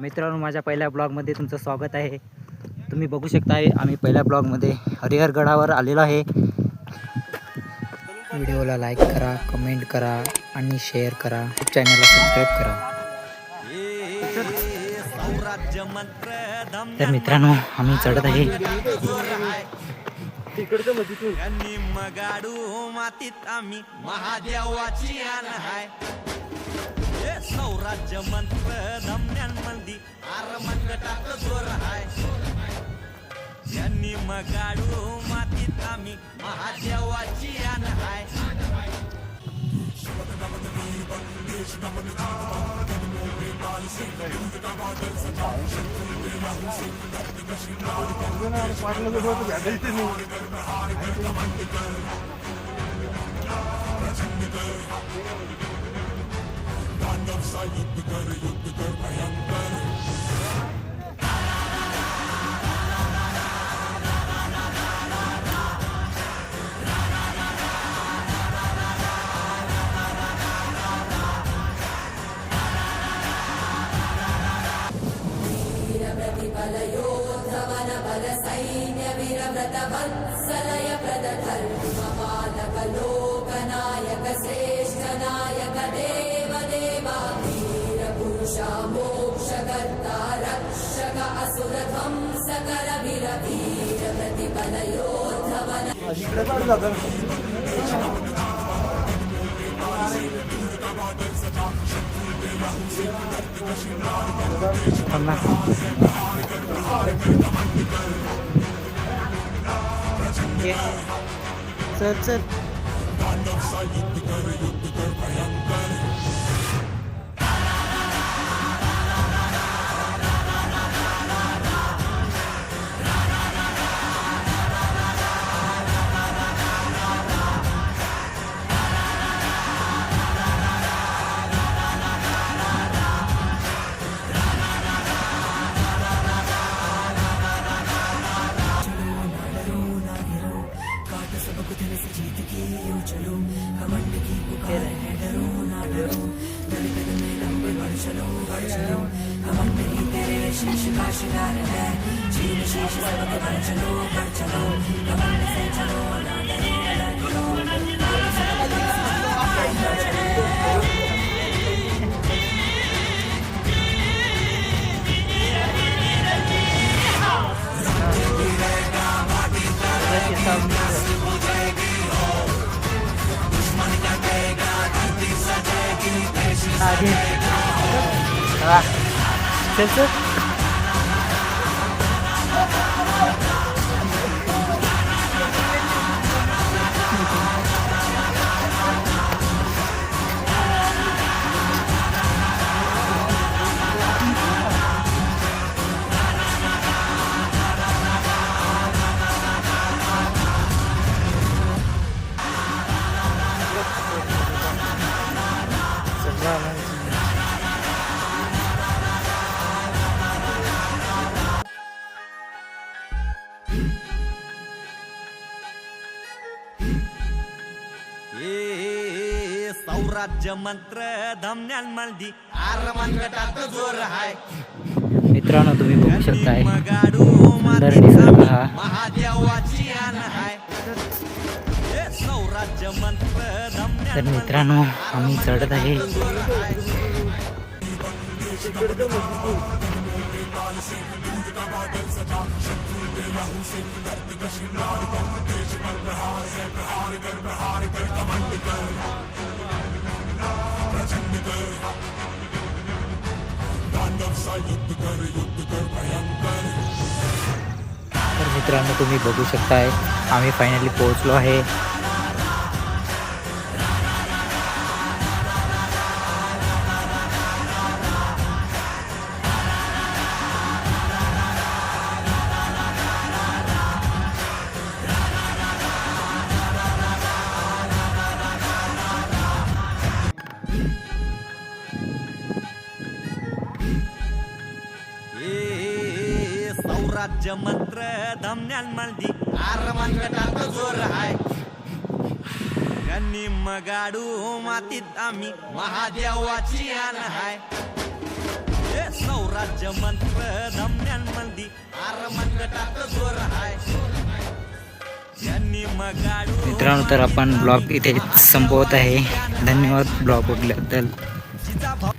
मित्रांनो, माझ्या पहिल्या ब्लॉगमध्ये तुमचं स्वागत आहे। तुम्ही बघू शकता आम्ही पहिल्या ब्लॉगमध्ये हरिहरगडावर आलेलो आहे। व्हिडिओला लाईक करा, कमेंट करा आणि शेअर करा, चॅनलला सबस्क्राईब करा। तर मित्रांनो, आम्ही चढत आहे। मगाडू मातीत आम्ही महादेवाची आण हाय। सौराज्य मंत्र धमन्यांमध्ये आरमंगटात जोर हाय। यांनी मगाडू मातीत आम्ही महादेवाची आण हाय। वत्सलय प्रदधर्मपालक लोकनायक श्रेष्ठ नायक देव देवा वीर पुरुषा मोक्षकर्ता रक्षक असुर ध्वंसकर वीर वीर प्रतिबल योद्धवन। चल चल सौराज्य मंत्र धमन्यांमध्ये आरमंगटात जोर हाय। मित्रांनो, तुम्ही बघू शकताय मगाडू सुंदर निसर्ग हा। महादेवाची आण हाय। सौराज्य मंत्र तर मित्रांनो, आम्ही चढत आहे। तर मित्रांनो, तुम्ही बघू शकताय आम्ही फायनली पोहोचलो आहे। सौराज्य मंत्र धमन्यांमध्ये आरमंगटात जोर हाय। यांनी मगाडू मातीत आम्ही महादेवाची आण हाय। राज्य मंत्र धमन्यांमध्ये आरमंगटात जोर हाय त्यांनी मग मित्रांनो, तर आपण ब्लॉग इथे संपवत आहे. धन्यवाद ब्लॉग बघल्याबद्दल.